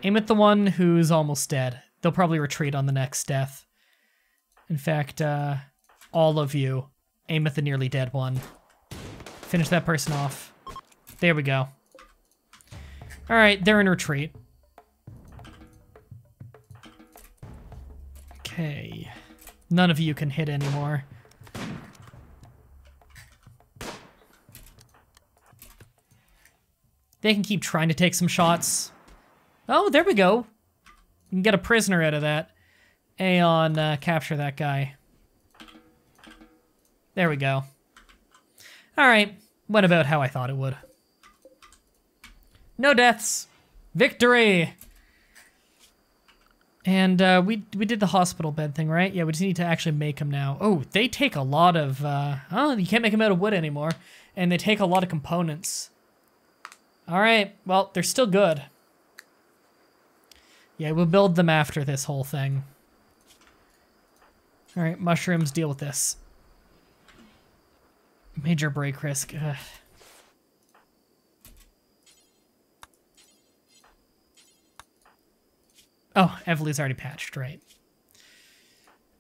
Aim at the one who's almost dead. They'll probably retreat on the next death. In fact, all of you, aim at the nearly dead one. Finish that person off. There we go. All right, they're in retreat. Okay. None of you can hit anymore. They can keep trying to take some shots. Oh, there we go. You can get a prisoner out of that. Aeon, capture that guy. There we go. All right, went about how I thought it would. No deaths. Victory! And we did the hospital bed thing, right? Yeah, we just need to actually make them now. Oh, they take a lot of... oh, you can't make them out of wood anymore. And they take a lot of components. All right, well, they're still good. Yeah, we'll build them after this whole thing. All right, mushrooms, deal with this. Major break risk. Ugh. Oh, Evely's already patched, right.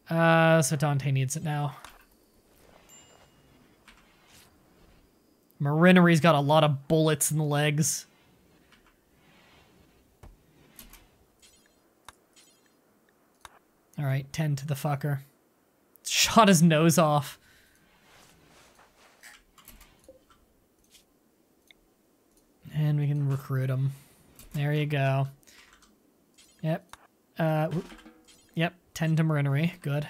So Dante needs it now. Marinery's got a lot of bullets in the legs. All right, 10 to the fucker. Shot his nose off. And we can recruit him. There you go. Yep. Yep, 10 to Marinery. Good.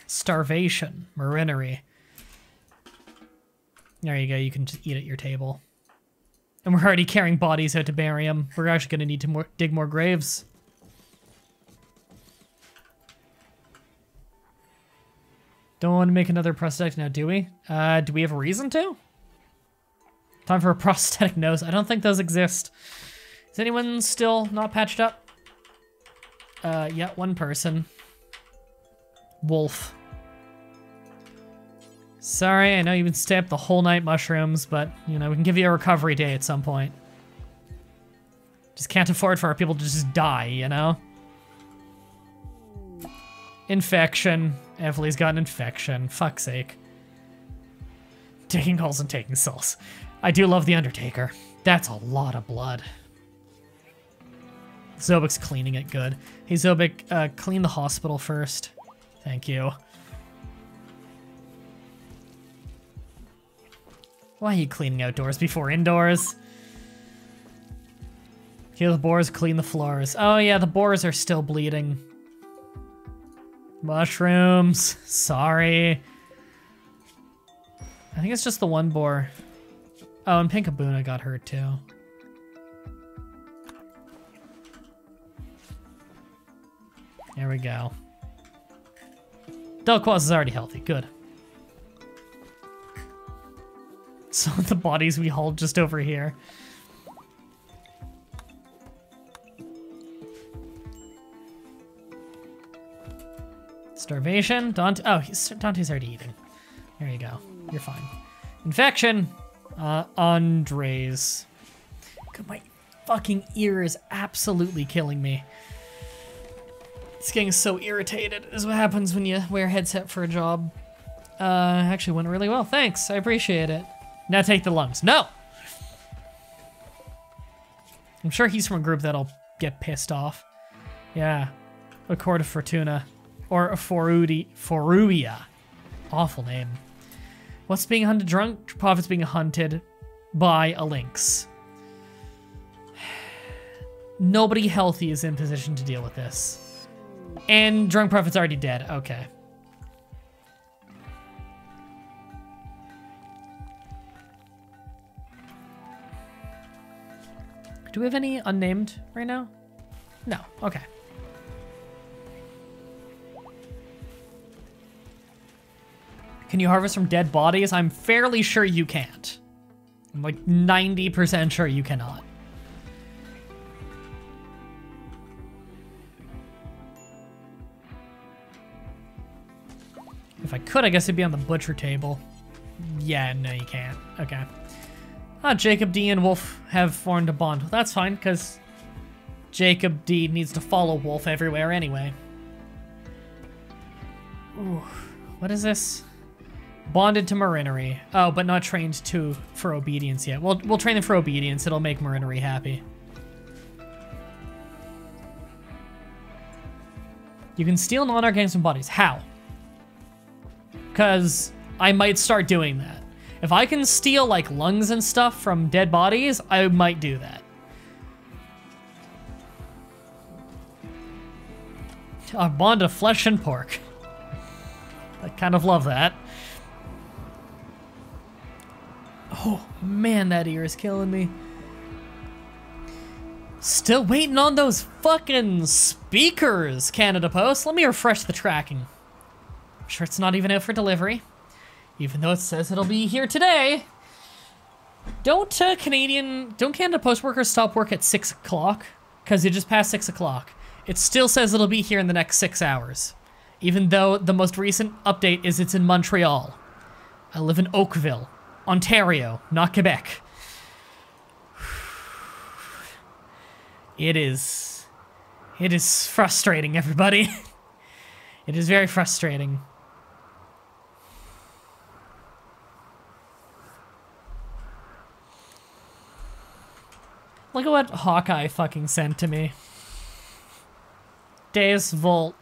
Starvation. Marinery. There you go. You can just eat at your table. And we're already carrying bodies out to bury them. We're actually going to need to dig more graves. Don't want to make another prosthetic now, do we? Do we have a reason to? Time for a prosthetic nose. I don't think those exist. Is anyone still not patched up? Yeah, one person. Wolf. Sorry, I know you've been staying up the whole night, mushrooms, but, you know, we can give you a recovery day at some point. Just can't afford for our people to just die, you know? Infection. Evely's got an infection. Fuck's sake. Taking calls and taking souls. I do love the Undertaker. That's a lot of blood. Zobik's cleaning it good. Hey, Zobik, clean the hospital first. Thank you. Why are you cleaning outdoors before indoors? Kill the boars, clean the floors. Oh yeah, the boars are still bleeding. Mushrooms. Sorry. I think it's just the one boar. Oh, and Pinkabuna got hurt too. There we go. Delquoise is already healthy. Good. Some of the bodies we hauled just over here. Starvation. Dante. Oh, Dante's already eating. There you go. You're fine. Infection. Andres. God, my fucking ear is absolutely killing me. It's getting so irritated. This is what happens when you wear a headset for a job. Actually went really well. Thanks. I appreciate it. Now take the lungs. No! I'm sure he's from a group that'll get pissed off. Yeah. Accord of Fortuna. Or Forubia. Awful name. What's being hunted? Drunk Prophet's being hunted by a lynx. Nobody healthy is in position to deal with this. And Drunk Prophet's already dead. Okay. Do we have any unnamed right now? No. Okay. Can you harvest from dead bodies? I'm fairly sure you can't. I'm like 90% sure you cannot. If I could, I guess it'd be on the butcher table. Yeah, no, you can't. Okay. Ah, Jacob D and Wolf have formed a bond. That's fine, because Jacob D needs to follow Wolf everywhere anyway. Ooh, what is this? Bonded to Marinery. Oh, but not trained for obedience yet. We'll train them for obedience. It'll make Marinery happy. You can steal non-organism bodies. How? Because I might start doing that. If I can steal, like, lungs and stuff from dead bodies, I might do that. A bond of flesh and pork. I kind of love that. Oh, man, that ear is killing me. Still waiting on those fucking speakers, Canada Post. Let me refresh the tracking. I'm sure it's not even out for delivery. Even though it says it'll be here today. Don't Canada Post workers stop work at 6 o'clock? Because it just passed 6 o'clock. It still says it'll be here in the next 6 hours. Even though the most recent update is it's in Montreal. I live in Oakville, Ontario, not Quebec. It is frustrating, everybody. It is very frustrating. Look at what Hawkeye fucking sent to me. Deus Volt.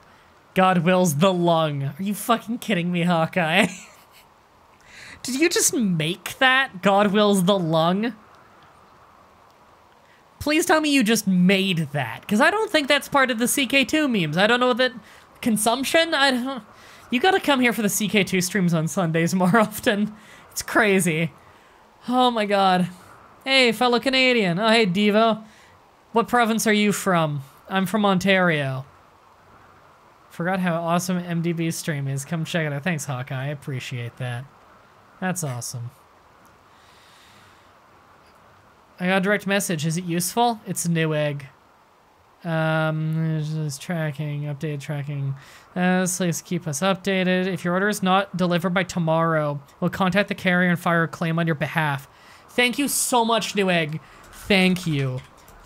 God wills the lung. Are you fucking kidding me, Hawkeye? Did you just make that? God wills the lung? Please tell me you just made that, because I don't think that's part of the CK2 memes. I don't know that consumption. I don't. You gotta come here for the CK2 streams on Sundays more often. It's crazy. Oh my god. Hey, fellow Canadian. Oh, hey, Devo. What province are you from? I'm from Ontario. Forgot how awesome MDB's stream is. Come check it out. Thanks, Hawkeye. I appreciate that. That's awesome. I got a direct message. Is it useful? It's a new egg. Just tracking, updated tracking. Please keep us updated. If your order is not delivered by tomorrow, we'll contact the carrier and file a claim on your behalf. Thank you so much, Newegg. Thank you.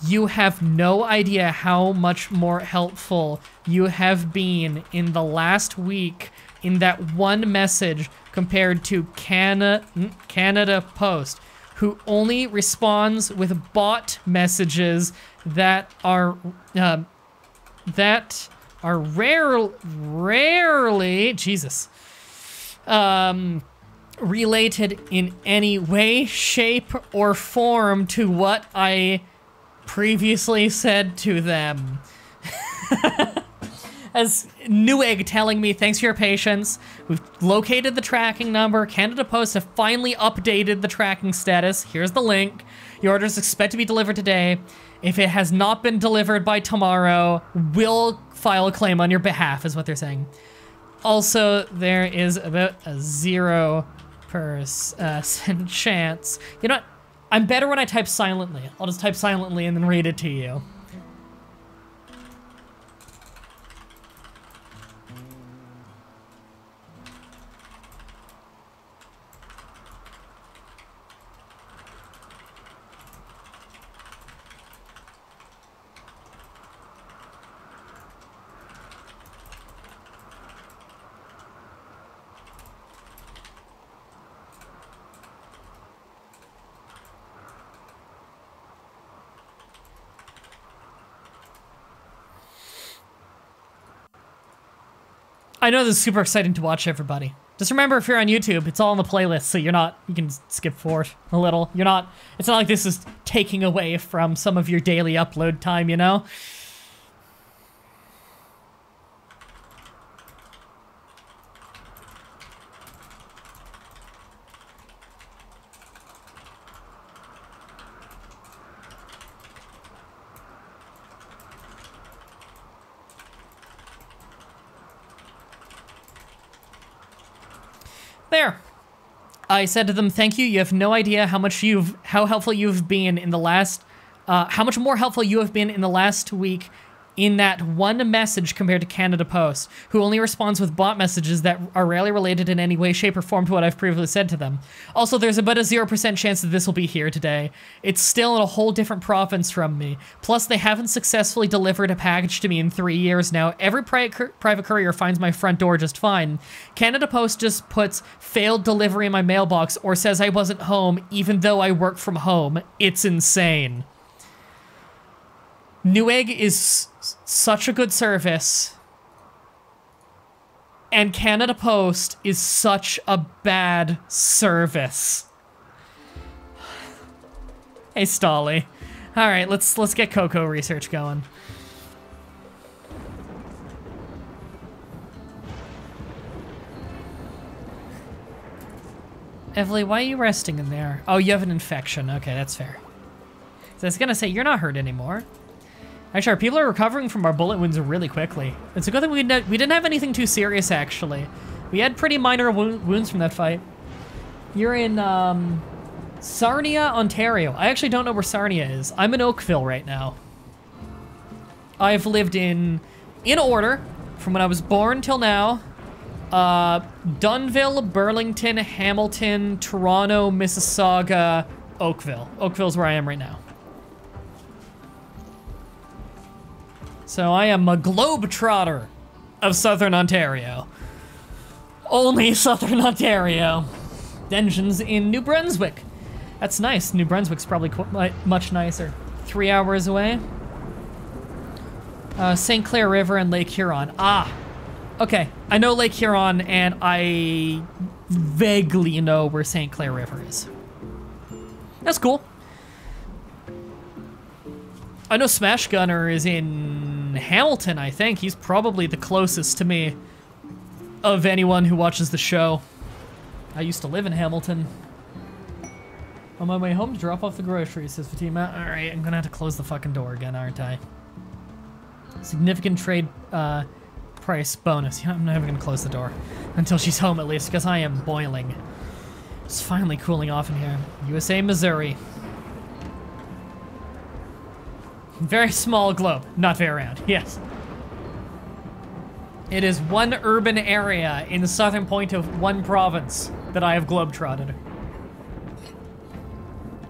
You have no idea how much more helpful you have been in the last week in that one message compared to Canada Post, who only responds with bot messages that are rarely, Jesus, related in any way, shape, or form to what I previously said to them. As Newegg telling me, thanks for your patience. We've located the tracking number. Canada Post have finally updated the tracking status. Here's the link. Your order is expected to be delivered today. If it has not been delivered by tomorrow, we'll file a claim on your behalf, is what they're saying. Also, there is about a 0% chance. You know what? I'm better when I type silently. I'll just type silently and then read it to you. I know this is super exciting to watch, everybody. Just remember, if you're on YouTube, it's all on the playlist, so you can skip forward a little. It's not like this is taking away from some of your daily upload time, you know? There. I said to them, thank you. You have no idea how helpful you've been in the last, how much more helpful you have been in the last week in that one message compared to Canada Post, who only responds with bot messages that are rarely related in any way, shape, or form to what I've previously said to them. Also, there's about a 0% chance that this will be here today. It's still in a whole different province from me. Plus, they haven't successfully delivered a package to me in 3 years now. Every private courier finds my front door just fine. Canada Post just puts failed delivery in my mailbox or says I wasn't home even though I work from home. It's insane. Newegg is such a good service, and Canada Post is such a bad service. Hey, Stolly. All right, let's get cocoa research going. Evely, why are you resting in there? Oh, you have an infection. Okay, that's fair. So I was gonna say, you're not hurt anymore. Actually, our people are recovering from our bullet wounds really quickly. It's a good thing we didn't have anything too serious, actually. We had pretty minor wounds from that fight. You're in, Sarnia, Ontario. I actually don't know where Sarnia is. I'm in Oakville right now. I've lived in order, from when I was born till now, Dunnville, Burlington, Hamilton, Toronto, Mississauga, Oakville. Oakville's where I am right now. So I am a globetrotter of Southern Ontario. Only Southern Ontario. Dungeons in New Brunswick. That's nice. New Brunswick's probably much nicer. 3 hours away. St. Clair River and Lake Huron. Ah, okay. I know Lake Huron, and I vaguely know where St. Clair River is. That's cool. I know Smash Gunner is in Hamilton, I think. He's probably the closest to me of anyone who watches the show. I used to live in Hamilton. On my way home to drop off the groceries, says Fatima. All right, I'm gonna have to close the fucking door again, aren't I? Significant trade price bonus. Yeah, I'm not even gonna close the door until she's home at least, because I am boiling. It's finally cooling off in here. USA, Missouri. Very small globe, not very round, yes. It is one urban area in the southern point of one province that I have globetrotted.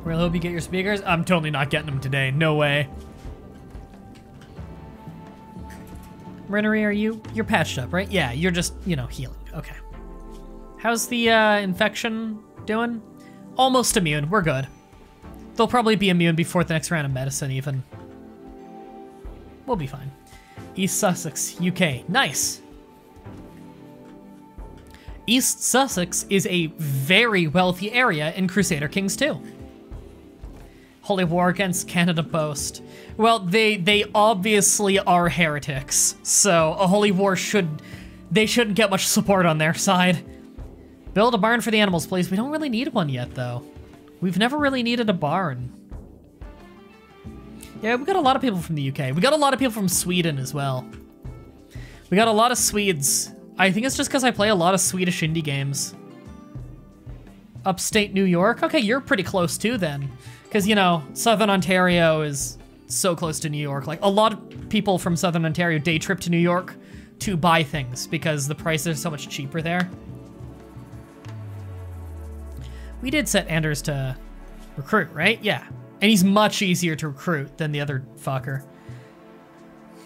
Really hope you get your speakers. I'm totally not getting them today, no way. Rennery, you're patched up, right? Yeah, you're just, you know, healing, okay. How's the infection doing? Almost immune, we're good. They'll probably be immune before the next round of medicine even. We'll be fine. East Sussex, UK. Nice. East Sussex is a very wealthy area in Crusader Kings 2. Holy War against Canada Post. Well, they obviously are heretics, so a holy war they shouldn't get much support on their side. Build a barn for the animals, please. We don't really need one yet, though. We've never really needed a barn. Yeah, we got a lot of people from the UK. We got a lot of people from Sweden as well. We got a lot of Swedes. I think it's just because I play a lot of Swedish indie games. Upstate New York? Okay, you're pretty close too then. Because, you know, Southern Ontario is so close to New York. Like, a lot of people from Southern Ontario day trip to New York to buy things because the prices are so much cheaper there. We did set Anders to recruit, right? Yeah. And he's much easier to recruit than the other fucker.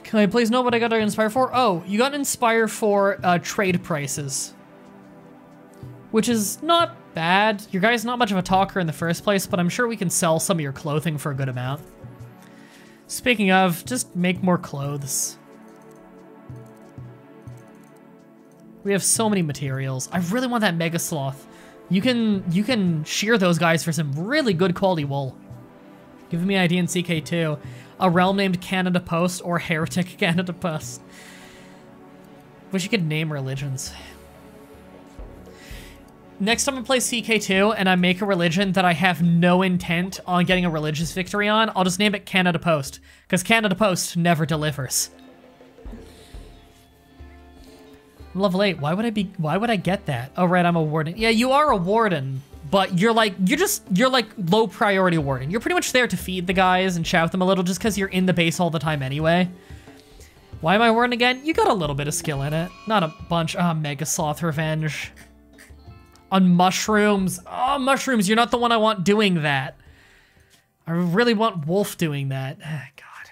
Can I please know what I got to Inspire for? Oh, you got Inspire for trade prices. Which is not bad. Your guy's not much of a talker in the first place, but I'm sure we can sell some of your clothing for a good amount. Speaking of, just make more clothes. We have so many materials. I really want that Mega Sloth. You can shear those guys for some really good quality wool. Giving me ID in CK2. A realm named Canada Post or Heretic Canada Post. Wish you could name religions. Next time I play CK2 and I make a religion that I have no intent on getting a religious victory on, I'll just name it Canada Post, because Canada Post never delivers. Level 8, why would I get that? Oh right, I'm a warden. Yeah, you are a warden, but you're like low priority warden. You're pretty much there to feed the guys and shout them a little just because you're in the base all the time anyway. Why am I warring again? You got a little bit of skill in it. Not a bunch. Ah, Mega Sloth Revenge. On mushrooms. Oh, mushrooms, you're not the one I want doing that. I really want Wolf doing that. God.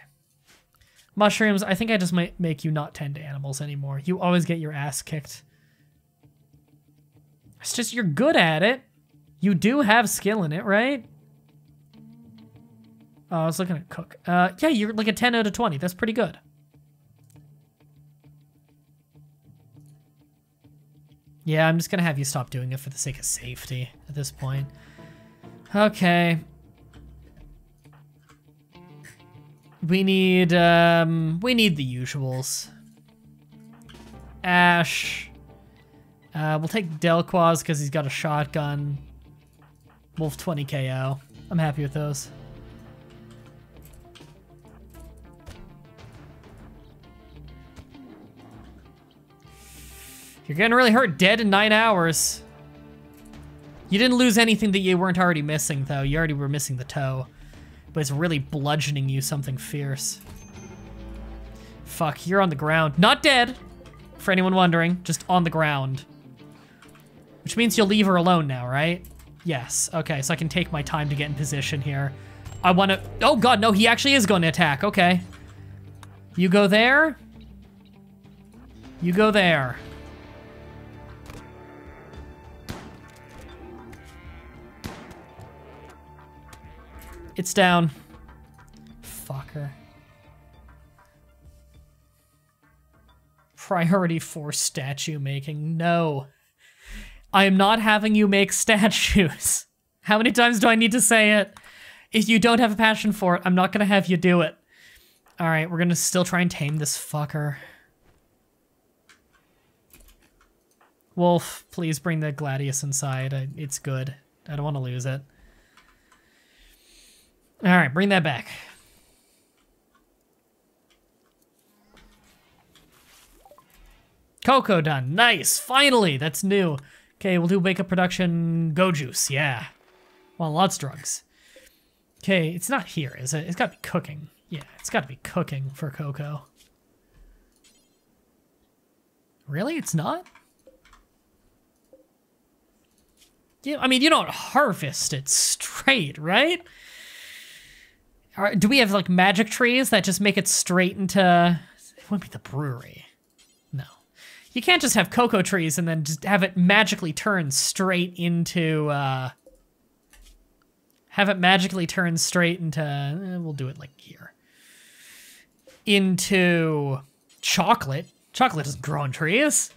Mushrooms, I think I just might make you not tend to animals anymore. You always get your ass kicked. It's just you're good at it. You do have skill in it, right? Oh, I was looking at Cook. Yeah, you're like a 10 out of 20. That's pretty good. Yeah, I'm just gonna have you stop doing it for the sake of safety at this point. Okay. We need the usuals. Ash. We'll take Delquaz because he's got a shotgun. Wolf 20 KO. I'm happy with those. You're getting really hurt, dead in 9 hours. You didn't lose anything that you weren't already missing, though. You already were missing the toe. But it's really bludgeoning you something fierce. Fuck, you're on the ground. Not dead, for anyone wondering, just on the ground. Which means you'll leave her alone now, right? Yes, okay, so I can take my time to get in position here. I wanna, oh God, no, he actually is going to attack, okay. You go there. You go there. It's down. Fucker. Priority 4 statue making. No. I am not having you make statues. How many times do I need to say it? If you don't have a passion for it, I'm not gonna have you do it. Alright, we're gonna still try and tame this fucker. Wolf, please bring the Gladius inside. It's good. I don't want to lose it. All right, bring that back. Cocoa done. Nice. Finally. That's new. Okay, we'll do wake up production. Go juice. Yeah. Well, lots of drugs. Okay, it's not here, is it? It's got to be cooking. Yeah, it's got to be cooking for cocoa. Really? It's not? Yeah, I mean, you don't harvest it straight, right? Do we have, like, magic trees that just make it straight into... It wouldn't be the brewery. No. You can't just have cocoa trees and then just have it magically turn straight into, Have it magically turn straight into... we'll do it, like, here. Into chocolate. Chocolate doesn't grow on trees.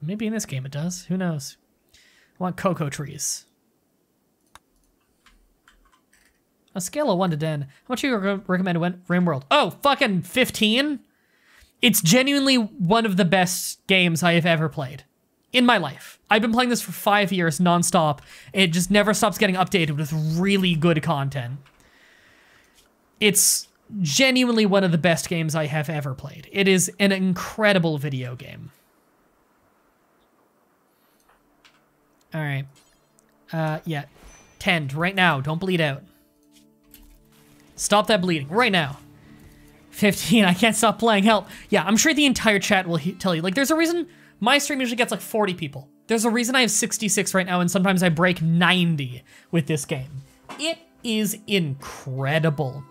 Maybe in this game it does. Who knows? I want cocoa trees. A scale of 1 to 10. How much do you recommend RimWorld? Oh, fucking 15? It's genuinely one of the best games I have ever played in my life. I've been playing this for 5 years nonstop. It just never stops getting updated with really good content. It's genuinely one of the best games I have ever played. It is an incredible video game. All right. Yeah. Tend right now. Don't bleed out. Stop that bleeding right now. 15, I can't stop playing, help. Yeah, I'm sure the entire chat will tell you. Like, there's a reason my stream usually gets like 40 people. There's a reason I have 66 right now, and sometimes I break 90 with this game. It is incredible.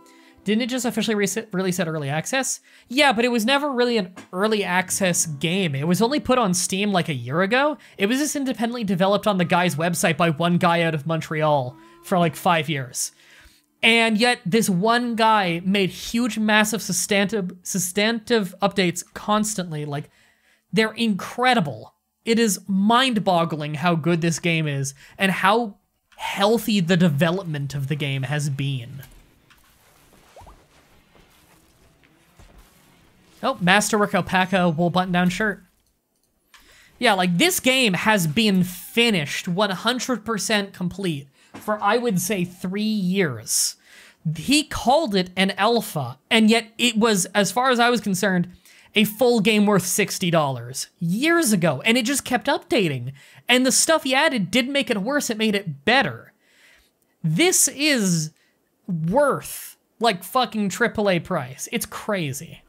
Didn't it just officially release at early access? Yeah, but it was never really an early access game. It was only put on Steam like a year ago. It was just independently developed on the guy's website by one guy out of Montreal for like 5 years. And yet this one guy made huge, massive, substantive updates constantly. Like, they're incredible. It is mind-boggling how good this game is and how healthy the development of the game has been. Oh, Masterwork Alpaca wool button-down shirt. Yeah, like, this game has been finished 100% complete for, I would say, 3 years. He called it an alpha, and yet it was, as far as I was concerned, a full game worth $60 years ago, and it just kept updating. And the stuff he added didn't make it worse, it made it better. This is worth, like, fucking AAA price. It's crazy.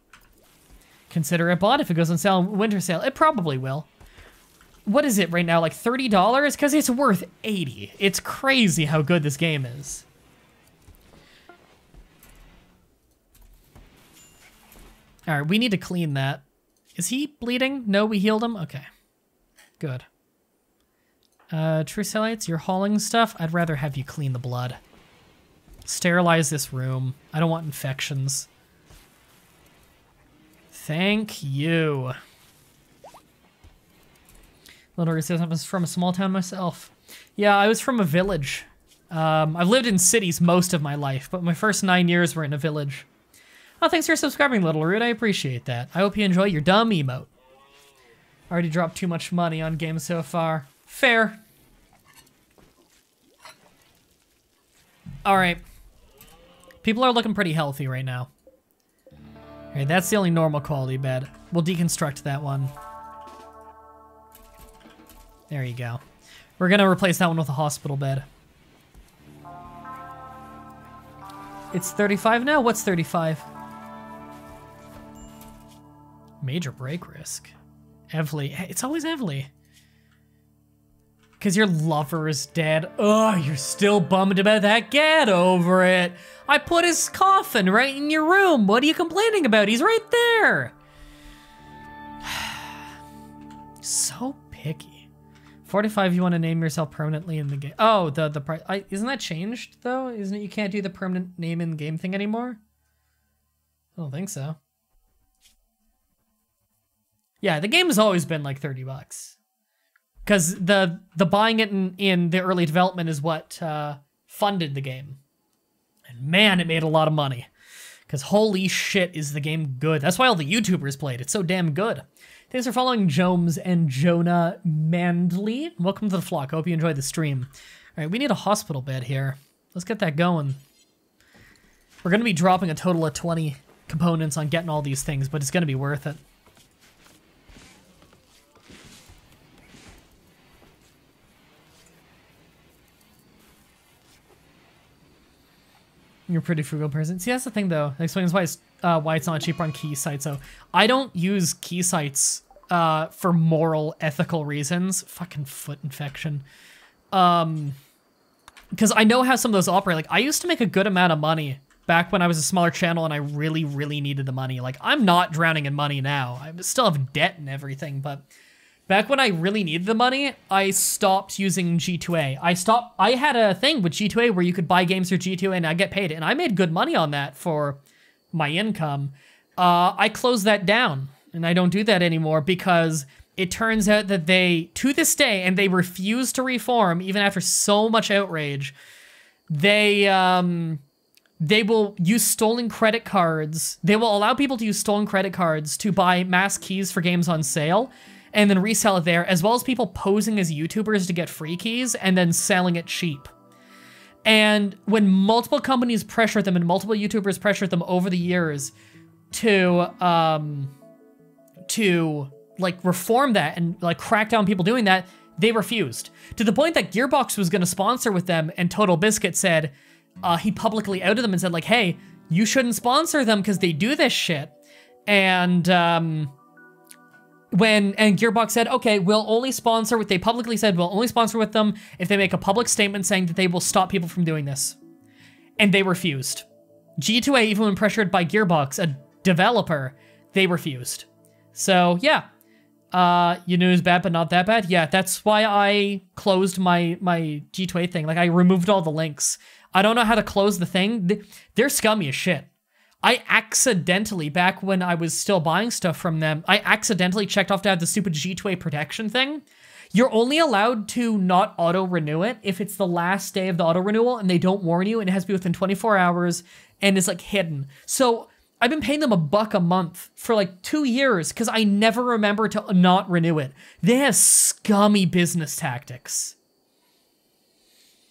Consider it bought if it goes on sale, winter sale. It probably will. What is it right now, like $30? Because it's worth $80. It's crazy how good this game is. All right, we need to clean that. Is he bleeding? No, we healed him? Okay, good. True Cellites, you're hauling stuff? I'd rather have you clean the blood. Sterilize this room. I don't want infections. Thank you. Little says I was from a small town myself. Yeah, I was from a village. I've lived in cities most of my life, but my first 9 years were in a village. Oh, thanks for subscribing, Little Rude. I appreciate that. I hope you enjoy your dumb emote. Already dropped too much money on games so far. Fair. All right. People are looking pretty healthy right now. Okay, that's the only normal quality bed. We'll deconstruct that one. There you go. We're gonna replace that one with a hospital bed. It's 35 now? What's 35? Major break risk. Evely. It's always Evely. Because your lover is dead. Oh, you're still bummed about that? Get over it. I put his coffin right in your room. What are you complaining about? He's right there. So picky. 45, you want to name yourself permanently in the game. Oh, the price. Isn't that changed, though? Isn't it you can't do the permanent name in game thing anymore? I don't think so. Yeah, the game has always been like 30 bucks. Because the buying it in the early development is what funded the game. And man, it made a lot of money. Because holy shit is the game good. That's why all the YouTubers played. It's so damn good. Thanks for following Jomes and Jonah Mandley. Welcome to the flock. I hope you enjoyed the stream. All right, we need a hospital bed here. Let's get that going. We're going to be dropping a total of 20 components on getting all these things, but it's going to be worth it. You're a pretty frugal person. See, that's the thing, though. That explains why it's not cheaper on key sites. So I don't use key sites for moral, ethical reasons. Fucking foot infection. Because I know how some of those operate. Like, I used to make a good amount of money back when I was a smaller channel and I really, really needed the money. Like, I'm not drowning in money now. I still have debt and everything, but back when I really needed the money, I stopped using G2A. I had a thing with G2A where you could buy games through G2A and I get paid, and I made good money on that for my income. I closed that down, and I don't do that anymore because it turns out that they, to this day, and they refuse to reform even after so much outrage, they will use stolen credit cards. They will allow people to use stolen credit cards to buy mass keys for games on sale, and then resell it there, as well as people posing as YouTubers to get free keys and then selling it cheap. And when multiple companies pressured them and multiple YouTubers pressured them over the years to like reform that and like crack down on people doing that, they refused. To the point that Gearbox was gonna sponsor with them, and Total Biscuit said, he publicly outed them and said like, hey, you shouldn't sponsor them because they do this shit. And Gearbox said, okay, we'll only sponsor what they publicly said, we'll only sponsor with them if they make a public statement saying that they will stop people from doing this. And they refused. G2A, even when pressured by Gearbox, a developer, they refused. So yeah, you knew it was bad, but not that bad. Yeah, that's why I closed my G2A thing. Like, I removed all the links. I don't know how to close the thing. They're scummy as shit. I accidentally, back when I was still buying stuff from them, I accidentally checked off to have the stupid G2A protection thing. You're only allowed to not auto-renew it if it's the last day of the auto-renewal and they don't warn you, and it has to be within 24 hours and it's like hidden. So I've been paying them $1 a month for like 2 years because I never remember to not renew it. They have scummy business tactics.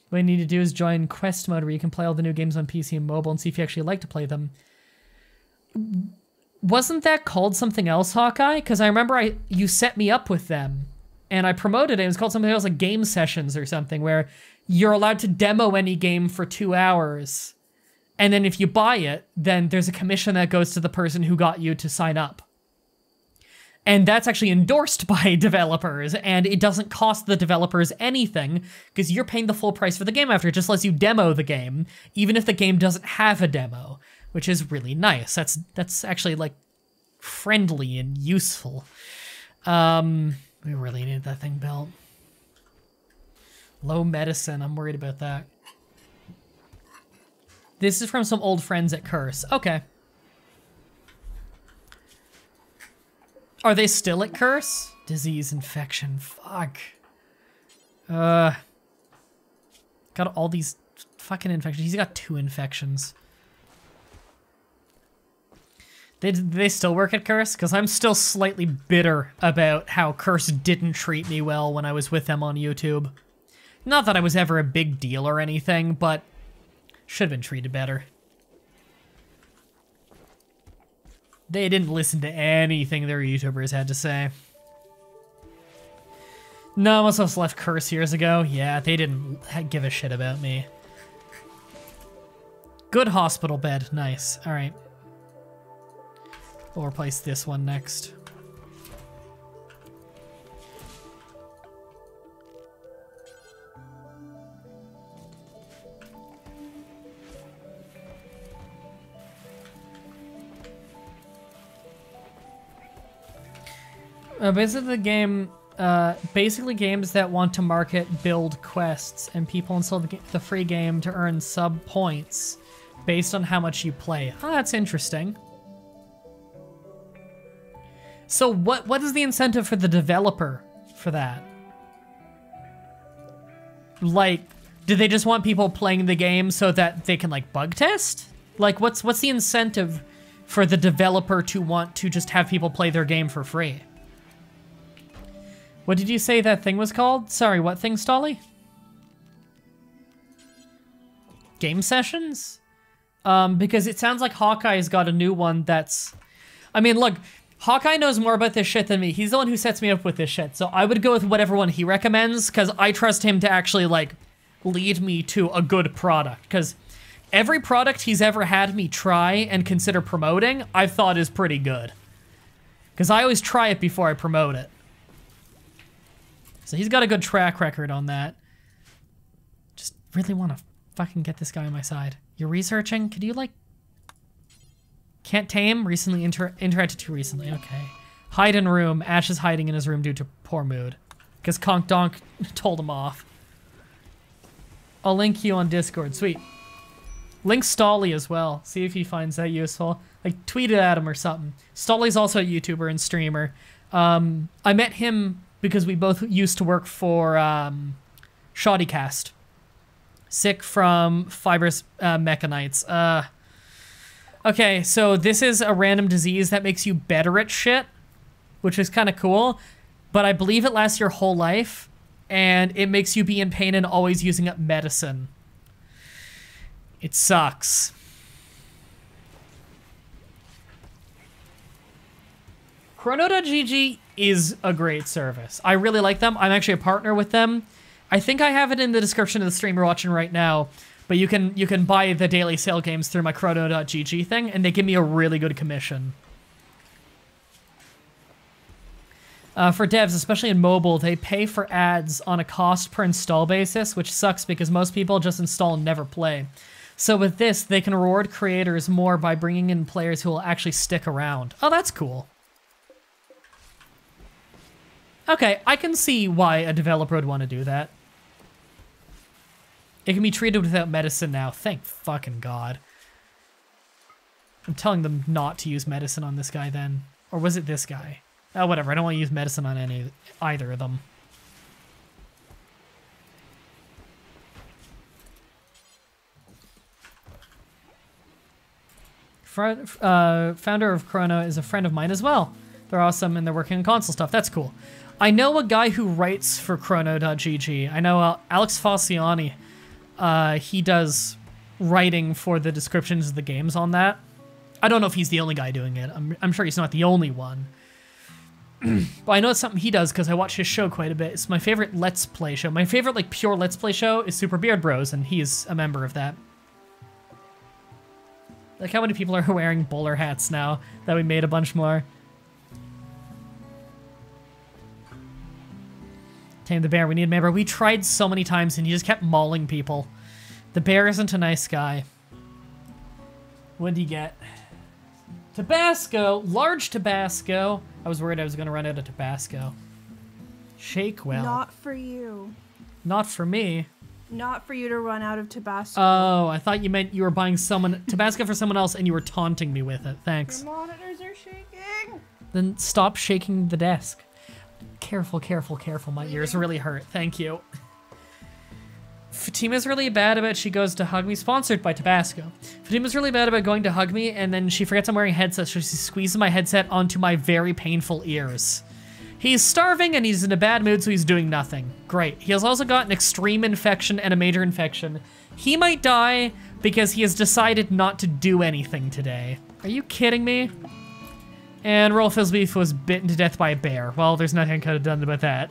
What you need to do is join Quest mode where you can play all the new games on PC and mobile and see if you actually like to play them. Wasn't that called something else, Hawkeye? Because I remember you set me up with them and I promoted it. It was called something else, like Game Sessions or something, where you're allowed to demo any game for 2 hours. And then if you buy it, then there's a commission that goes to the person who got you to sign up. And that's actually endorsed by developers, and it doesn't cost the developers anything, because you're paying the full price for the game after. It just lets you demo the game, even if the game doesn't have a demo, which is really nice. That's actually, like, friendly and useful. We really need that thing built. Low medicine, I'm worried about that. This is from some old friends at Curse. Okay. Are they still at Curse? Disease, infection, fuck. Got all these fucking infections. He's got 2 infections. They still work at Curse? Because I'm still slightly bitter about how Curse didn't treat me well when I was with them on YouTube. Not that I was ever a big deal or anything, but should have been treated better. They didn't listen to anything their YouTubers had to say. No, most of us left Curse years ago. Yeah, they didn't give a shit about me. Good hospital bed. Nice. All right. We'll replace this one next. Basically games that want to market build quests, and people install the free game to earn sub points based on how much you play. Oh, that's interesting. So what is the incentive for the developer for that? Like, do they just want people playing the game so that they can, like, bug test? Like, what's the incentive for the developer to want to just have people play their game for free? What did you say that thing was called? Sorry, what thing, Stolly? Game sessions? Because it sounds like Hawkeye's got a new one that's... I mean, look, Hawkeye knows more about this shit than me. He's the one who sets me up with this shit, so I would go with whatever one he recommends, because I trust him to actually, like, lead me to a good product. Because every product he's ever had me try and consider promoting, I've thought is pretty good. Because I always try it before I promote it. So he's got a good track record on that. Just really want to fucking get this guy on my side. You're researching? Could you, like... Can't tame? Recently interacted too recently. Okay. Hide in room. Ash is hiding in his room due to poor mood. Because Conk Donk told him off. I'll link you on Discord. Sweet. Link Stolly as well. See if he finds that useful. Like, tweet it at him or something. Stolly's also a YouTuber and streamer. I met him... because we both used to work for Shoddycast. Sick from Fibrous Mechanites. Okay, so this is a random disease that makes you better at shit, which is kind of cool, but I believe it lasts your whole life, and it makes you be in pain and always using up medicine. It sucks. Chrono.gg is a great service. I really like them. I'm actually a partner with them. I think I have it in the description of the stream you're watching right now, but you can buy the daily sale games through my Chrono.gg thing, and they give me a really good commission. For devs, especially in mobile, they pay for ads on a cost per install basis, which sucks because most people just install and never play. So with this, they can reward creators more by bringing in players who will actually stick around. Oh, that's cool. Okay, I can see why a developer would want to do that. It can be treated without medicine now. Thank fucking God. I'm telling them not to use medicine on this guy then. Or was it this guy? Oh, whatever. I don't want to use medicine on either of them. Founder of Chrono is a friend of mine as well. They're awesome and they're working on console stuff. That's cool. I know a guy who writes for Chrono.gg. I know Alex Faciani. He does writing for the descriptions of the games on that. I don't know if he's the only guy doing it. I'm sure he's not the only one. But I know it's something he does because I watch his show quite a bit. It's my favorite Let's Play show. My favorite, like, pure Let's Play show is Super Beard Bros, and he's a member of that. Like how many people are wearing bowler hats now that we made a bunch more. Tame the bear. We need a member. We tried so many times and he just kept mauling people. The bear isn't a nice guy. What did you get? Tabasco. Large Tabasco. I was worried I was going to run out of Tabasco. Shake well. Not for you. Not for me. Not for you to run out of Tabasco. Oh, I thought you meant you were buying someone Tabasco for someone else and you were taunting me with it. Thanks. Your monitors are shaking. Then stop shaking the desk. Careful, careful, careful. My ears really hurt. Thank you. Fatima's really bad about she goes to hug me. Sponsored by Tabasco. Fatima's really bad about going to hug me and then she forgets I'm wearing a headset, so she squeezes my headset onto my very painful ears. He's starving and he's in a bad mood, so he's doing nothing. Great. He has also got an extreme infection and a major infection. He might die because he has decided not to do anything today. Are you kidding me? And Rolf's beef was bitten to death by a bear. Well, there's nothing I could have done about that.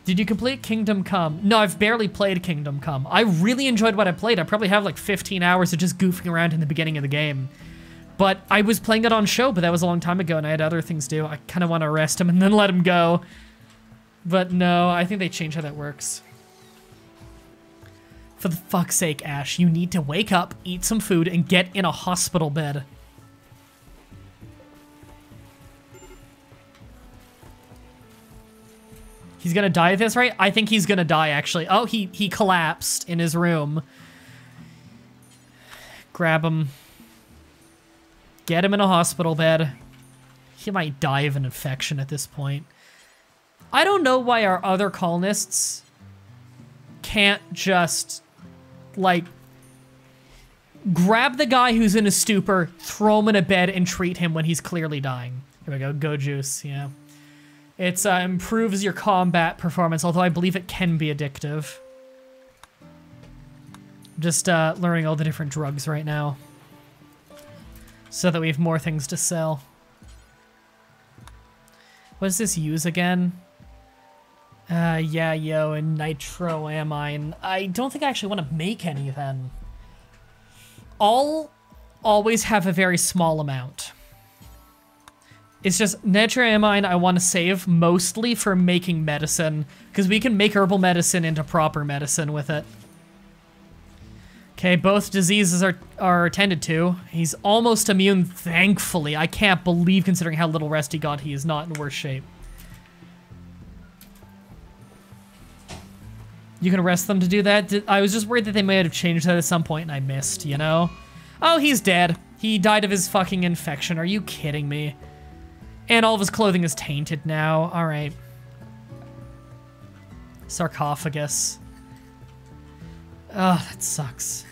Did you complete Kingdom Come? No, I've barely played Kingdom Come. I really enjoyed what I played. I probably have like 15 hours of just goofing around in the beginning of the game. But I was playing it on show, but that was a long time ago and I had other things to do. I kind of want to arrest him and then let him go. But no, I think they changed how that works. For the fuck's sake, Ash, you need to wake up, eat some food, and get in a hospital bed. He's gonna die of this, right? I think he's gonna die, actually. Oh, he collapsed in his room. Grab him. Get him in a hospital bed. He might die of an infection at this point. I don't know why our other colonists can't just, like, grab the guy who's in a stupor, throw him in a bed, and treat him when he's clearly dying. Here we go, Go Juice, yeah. It improves your combat performance, although I believe it can be addictive. Just learning all the different drugs right now, so that we have more things to sell. What does this use again? Yeah, yo, and nitroamine. I don't think I actually want to make any then. I'll always have a very small amount. It's just nitroamine I want to save mostly for making medicine, because we can make herbal medicine into proper medicine with it. Okay, both diseases are attended to. He's almost immune, thankfully. I can't believe, considering how little rest he got, he is not in worse shape. You can arrest them to do that? I was just worried that they might have changed that at some point and I missed, you know? Oh, he's dead. He died of his fucking infection. Are you kidding me? And all of his clothing is tainted now. All right. Sarcophagus. Oh, that sucks.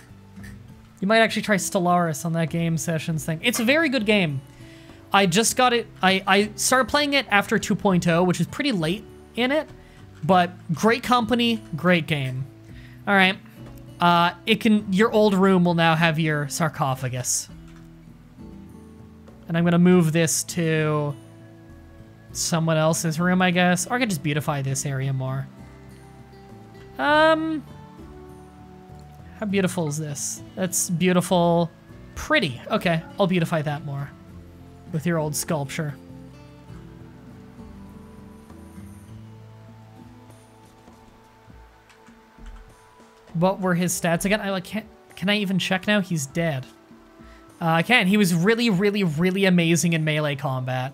You might actually try Stellaris on that game sessions thing. It's a very good game. I just got it. I started playing it after 2.0, which is pretty late in it, but great company, great game. All right. Your old room will now have your sarcophagus. And I'm gonna move this to someone else's room, I guess. Or I could just beautify this area more. How beautiful is this? That's beautiful. Pretty. Okay, I'll beautify that more with your old sculpture. What were his stats again? Can I even check now? He's dead. I can. He was really, really, really amazing in melee combat.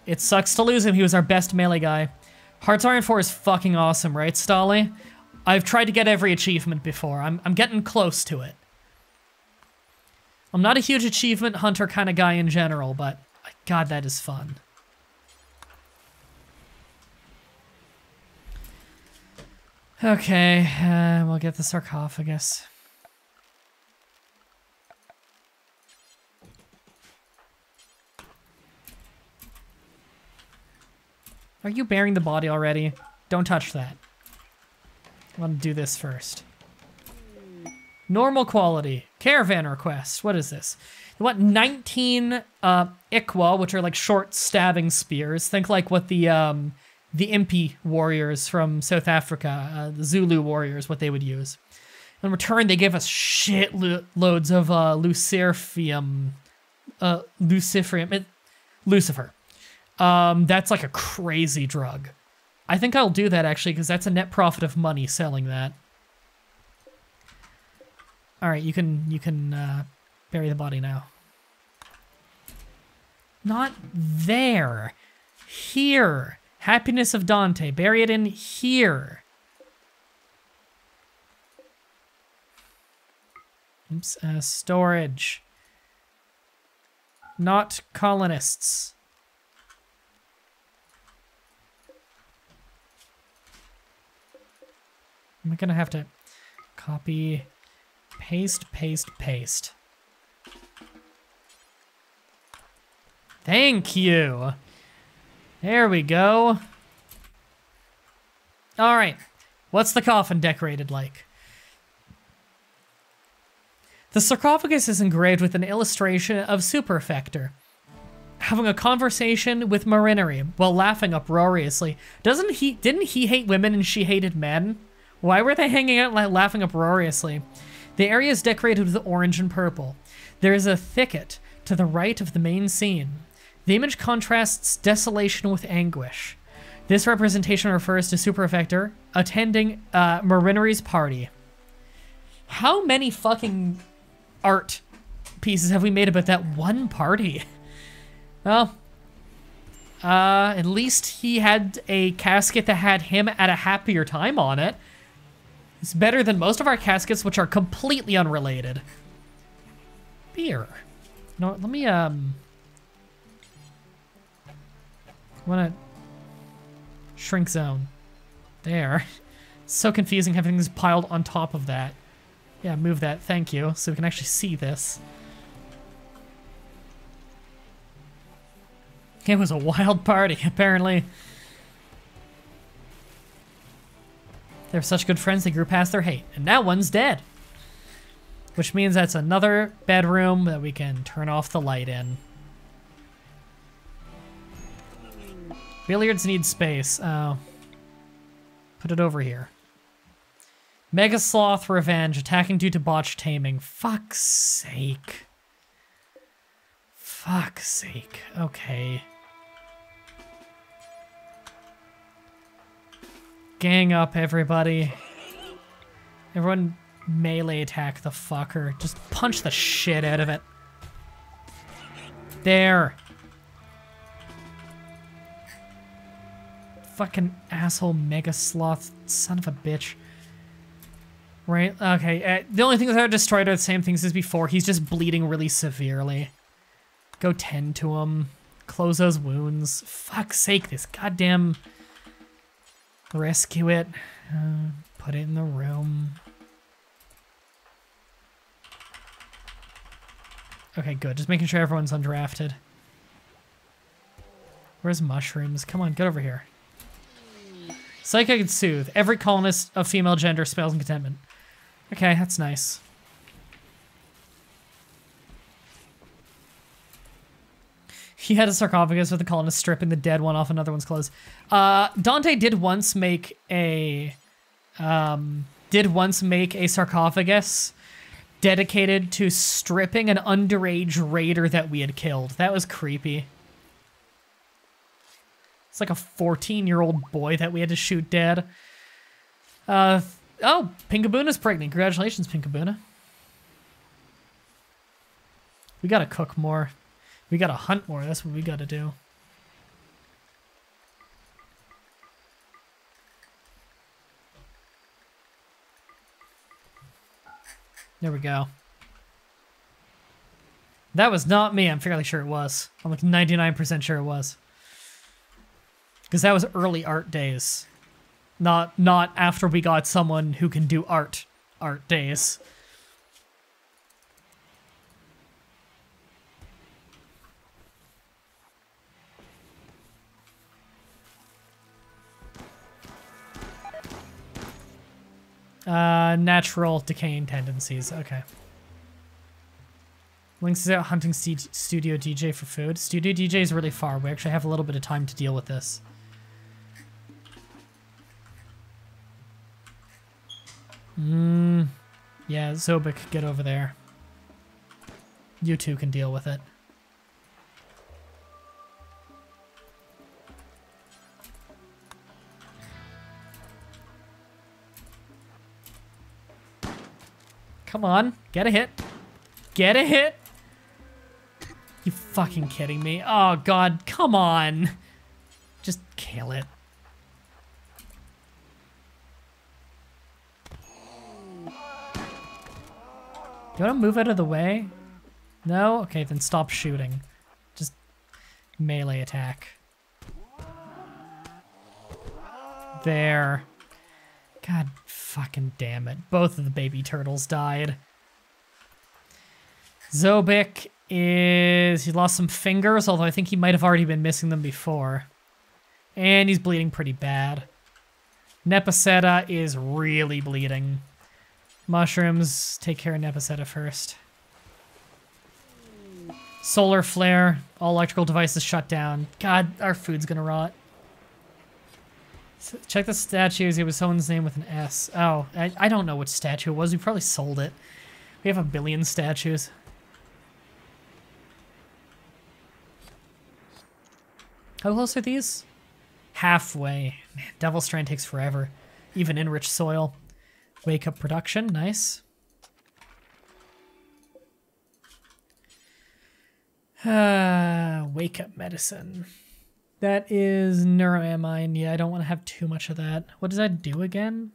It sucks to lose him. He was our best melee guy. Hearts Iron 4 is fucking awesome, right, Stolly? I've tried to get every achievement before. I'm getting close to it. I'm not a huge achievement hunter kind of guy in general, but God, that is fun. Okay, we'll get the sarcophagus. Are you burying the body already? Don't touch that. I want to do this first. Normal quality. Caravan request. What is this? You want 19 Ikwa, which are like short stabbing spears. Think like what the Impi warriors from South Africa, the Zulu warriors, what they would use. In return, they give us shit loads of Lucifer. Lucifer. That's like a crazy drug. I think I'll do that, actually, because that's a net profit of money selling that. Alright, you can bury the body now. Not there. Here. Happiness of Dante. Bury it in here. Oops, storage. Not colonists. I'm gonna have to copy, paste, paste, paste. Thank you. There we go. All right. What's the coffin decorated like? The sarcophagus is engraved with an illustration of Superfector having a conversation with Marinari while laughing uproariously. Didn't he hate women and she hated men? Why were they hanging out laughing uproariously? The area is decorated with orange and purple. There is a thicket to the right of the main scene. The image contrasts desolation with anguish. This representation refers to Superfector attending Marinari's party. How many fucking art pieces have we made about that one party? Well, at least he had a casket that had him at a happier time on it. It's better than most of our caskets, which are completely unrelated. Beer. You know what, let me, wanna shrink zone. There. It's so confusing having things piled on top of that. Yeah, move that, thank you, so we can actually see this. It was a wild party, apparently. They're such good friends they grew past their hate, and now one's dead. Which means that's another bedroom that we can turn off the light in. Billiards need space. Oh. Put it over here. Mega Sloth Revenge, attacking due to botched taming. Fuck's sake. Fuck's sake. Okay. Gang up, everybody. Everyone melee attack the fucker. Just punch the shit out of it. There. Fucking asshole Mega Sloth, son of a bitch. Right, okay. The only things that are destroyed are the same things as before. He's just bleeding really severely. Go tend to him. Close those wounds. Fuck's sake, this goddamn... Rescue it. Put it in the room. Okay, good. Just making sure everyone's undrafted. Where's mushrooms? Come on, get over here. Psychic and Soothe. Every colonist of female gender spells and contentment. Okay, that's nice. He had a sarcophagus with the colonist stripping the dead one off another one's clothes. Dante did once make a sarcophagus dedicated to stripping an underage raider that we had killed. That was creepy. It's like a 14-year-old boy that we had to shoot dead. Oh, Pinkabuna's pregnant. Congratulations, Pinkabuna. We gotta cook more. We gotta hunt more, that's what we gotta do. There we go. That was not me, I'm fairly sure it was. I'm like 99% sure it was. Because that was early art days. Not after we got someone who can do art days. Natural decaying tendencies. Okay. Links is out hunting Studio DJ for food. Studio DJ is really far. We actually have a little bit of time to deal with this. Yeah, Zobik, get over there. You two can deal with it. Come on, get a hit. Get a hit. You fucking kidding me? Oh god, come on. Just kill it. You wanna move out of the way? No? Okay, then stop shooting. Just melee attack. There. God fucking damn it. Both of the baby turtles died. Zobik is... he lost some fingers, although I think he might have already been missing them before. And he's bleeding pretty bad. Nepiceta is really bleeding. Mushrooms, take care of Nepiceta first. Solar flare, all electrical devices shut down. God, our food's gonna rot. Check the statues. It was someone's name with an S. Oh, I don't know which statue it was. We probably sold it. We have a billion statues. How close are these? Halfway. Man, Devil Strand takes forever. Even in rich soil. Wake up production. Nice. Wake up medicine. That is neuroamine. Yeah, I don't want to have too much of that. What does that do again?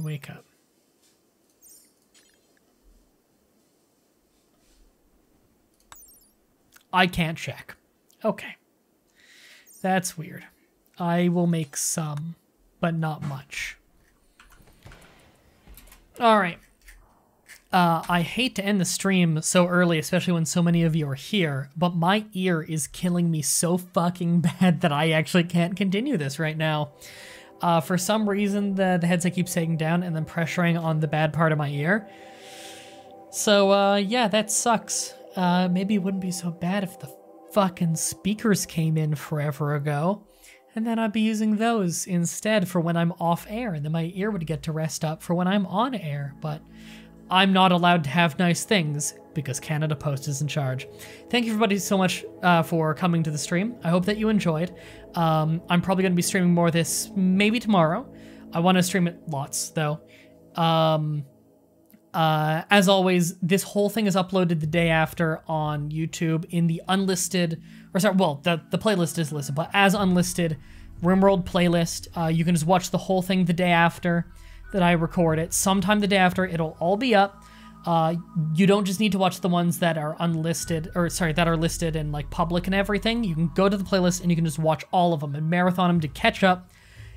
Wake up. I can't check. Okay. That's weird. I will make some, but not much. All right. I hate to end the stream so early, especially when so many of you are here, but my ear is killing me so fucking bad that I actually can't continue this right now. For some reason, the headset keeps taking down and then pressuring on the bad part of my ear. So, yeah, that sucks. Maybe it wouldn't be so bad if the fucking speakers came in forever ago, and then I'd be using those instead for when I'm off air, and then my ear would get to rest up for when I'm on air, but I'm not allowed to have nice things because Canada Post is in charge. Thank you everybody so much for coming to the stream. I hope that you enjoyed. I'm probably going to be streaming more of this maybe tomorrow. I want to stream it lots though. As always, this whole thing is uploaded the day after on YouTube in the unlisted, or sorry, well, the playlist is listed, but as unlisted RimWorld playlist. You can just watch the whole thing the day after that I record it. Sometime the day after, it'll all be up. You don't just need to watch the ones that are unlisted, or sorry, that are listed in like public and everything. You can go to the playlist and you can just watch all of them and marathon them to catch up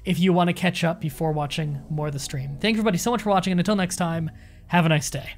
if you want to catch up before watching more of the stream. Thank you everybody so much for watching, and until next time, have a nice day.